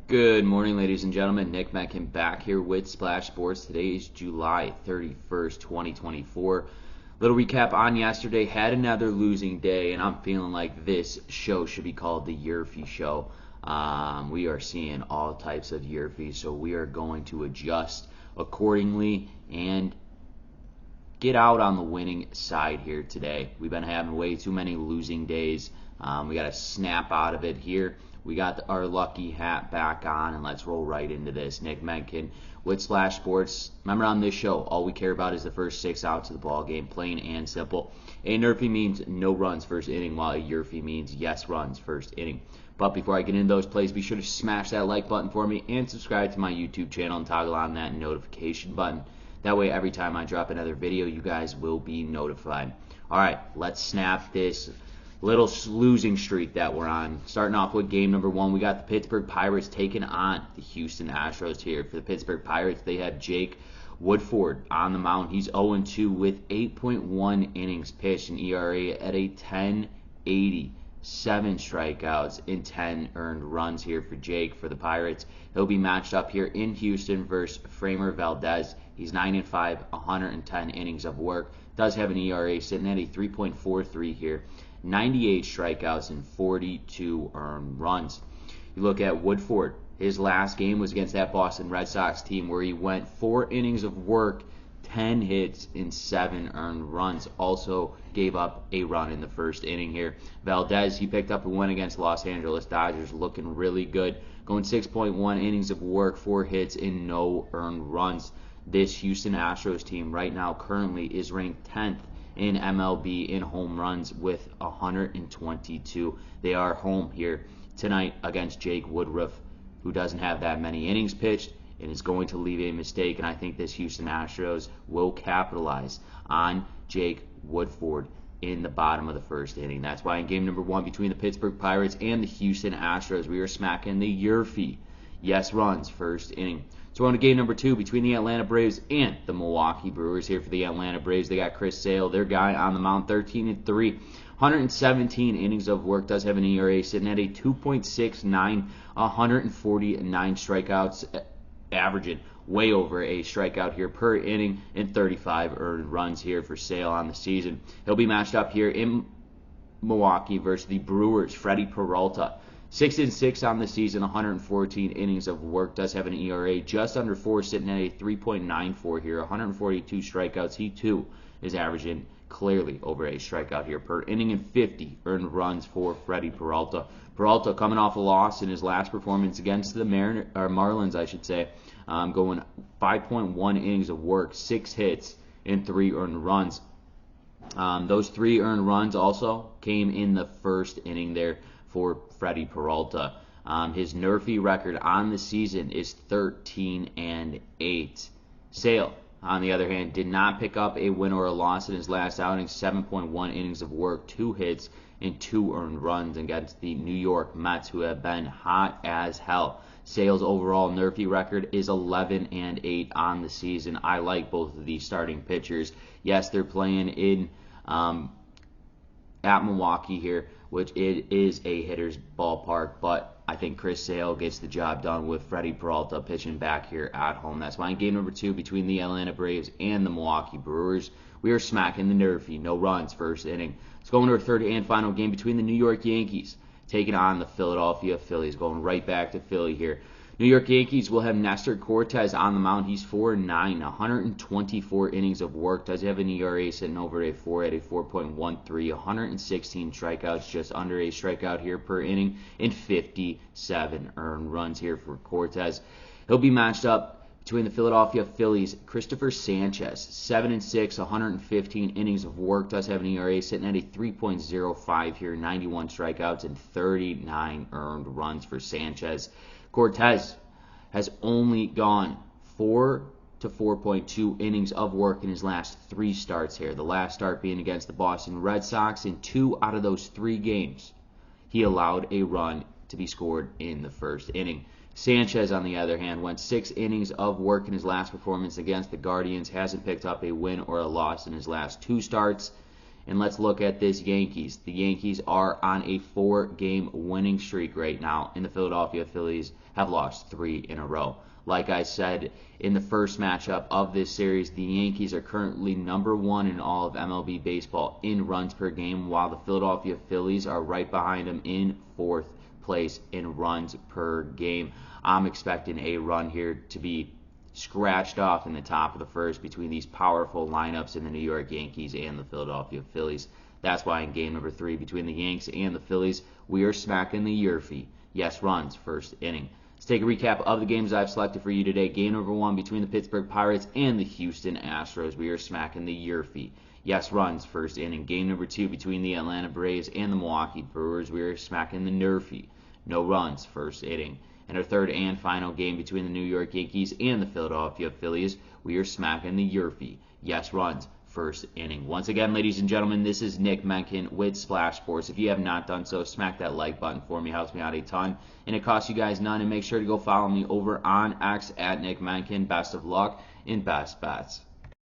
Good morning, ladies and gentlemen. Nick Menken back here with Splash Sports. Today is July 31st, 2024. Little recap on yesterday. Had another losing day, and I'm feeling like this show should be called the YRFI show. We are seeing all types of YRFI, so we are going to adjust accordingly and get out on the winning side here today. We've been having way too many losing days. We got to snap out of it here. We got our lucky hat back on, and let's roll right into this. Nick Menken with Splash Sports. Remember, on this show, all we care about is the first 6 outs of the ball game, plain and simple. A NRFI means no runs first inning, while a YRFI means yes runs first inning. But before I get into those plays, be sure to smash that like button for me and subscribe to my YouTube channel and toggle on that notification button. That way, every time I drop another video, you guys will be notified. All right, let's snap this little losing streak that we're on. Starting off with game number 1, we got the Pittsburgh Pirates taking on the Houston Astros here. For the Pittsburgh Pirates, they have Jake Woodford on the mound. He's 0-2 with 8.1 innings pitched, an ERA at a 10.80. 7 strikeouts and 10 earned runs here for Jake for the Pirates. He'll be matched up here in Houston versus Framber Valdez. He's 9-5, 110 innings of work. Does have an ERA sitting at a 3.43 here. 98 strikeouts and 42 earned runs. You look at Woodford. His last game was against that Boston Red Sox team where he went 4 innings of work, 10 hits, and 7 earned runs. Also gave up a run in the first inning here. Valdez, he picked up a win against Los Angeles Dodgers, looking really good. Going 6.1 innings of work, 4 hits, and no earned runs. This Houston Astros team right now currently is ranked 10th in MLB in home runs with 122. They are home here tonight against Jake Woodruff, who doesn't have that many innings pitched and is going to leave a mistake, and I think this Houston Astros will capitalize on Jake Woodford in the bottom of the first inning. That's why in game number 1 between the Pittsburgh Pirates and the Houston Astros, we are smacking the YRFI yes runs first inning. So on to game number 2 between the Atlanta Braves and the Milwaukee Brewers. Here for the Atlanta Braves, they got Chris Sale, their guy on the mound, 13-3, 117 innings of work. Does have an ERA sitting at a 2.69, 149 strikeouts, averaging way over a strikeout here per inning, and 35 earned runs here for Sale on the season. He'll be matched up here in Milwaukee versus the Brewers. Freddie Peralta, 6-6 on the season, 114 innings of work. Does have an ERA just under 4, sitting at a 3.94 here, 142 strikeouts. He too is averaging clearly over a strikeout here per inning, and 50 earned runs for Freddie Peralta. Peralta coming off a loss in his last performance against the Marlins, I should say, going 5.1 innings of work, 6 hits, and 3 earned runs. Those 3 earned runs also came in the first inning there for Freddie Peralta. His NRFI record on the season is 13-8. Sale, on the other hand, did not pick up a win or a loss in his last outing. 7.1 innings of work, 2 hits, and 2 earned runs against the New York Mets, who have been hot as hell. Sale's overall NRFI record is 11-8 on the season. I like both of these starting pitchers. Yes, they're playing in at Milwaukee here, which it is a hitter's ballpark, but I think Chris Sale gets the job done with Freddie Peralta pitching back here at home. That's why in game number 2 between the Atlanta Braves and the Milwaukee Brewers, we are smacking the NRFI, no runs first inning. Let's go into our third and final game between the New York Yankees taking on the Philadelphia Phillies. Going right back to Philly here. New York Yankees will have Nestor Cortes on the mound. He's 4-9, 124 innings of work. Does have an ERA sitting over a 4 at a 4.13, 116 strikeouts, just under a strikeout here per inning, and 57 earned runs here for Cortes. He'll be matched up between the Philadelphia Phillies, Christopher Sanchez, 7-6, 115 innings of work. Does have an ERA sitting at a 3.05 here, 91 strikeouts, and 39 earned runs for Sanchez. Cortes has only gone 4 to 4.2 innings of work in his last 3 starts here. The last start being against the Boston Red Sox. In 2 out of those 3 games, he allowed a run to be scored in the first inning. Sanchez, on the other hand, went 6 innings of work in his last performance against the Guardians. Hasn't picked up a win or a loss in his last 2 starts. And let's look at this Yankees. The Yankees are on a 4-game winning streak right now, and the Philadelphia Phillies have lost 3 in a row. Like I said in the first matchup of this series, the Yankees are currently number 1 in all of MLB baseball in runs per game, while the Philadelphia Phillies are right behind them in 4th place in runs per game. I'm expecting a run here to be scratched off in the top of the first between these powerful lineups in the New York Yankees and the Philadelphia Phillies. That's why in game number 3 between the Yanks and the Phillies, we are smacking the YRFI. Yes, runs, first inning. Let's take a recap of the games I've selected for you today. Game number 1 between the Pittsburgh Pirates and the Houston Astros. We are smacking the YRFI. Yes, runs, first inning. Game number 2 between the Atlanta Braves and the Milwaukee Brewers. We are smacking the NRFI. No runs, first inning. And our third and final game between the New York Yankees and the Philadelphia Phillies, we are smacking the YRFI. Yes, runs, first inning. Once again, ladies and gentlemen, this is Nick Menken with Splash Sports. If you have not done so, smack that like button for me. It helps me out a ton, and it costs you guys none. And make sure to go follow me over on X at Nick Menken. Best of luck and best bets.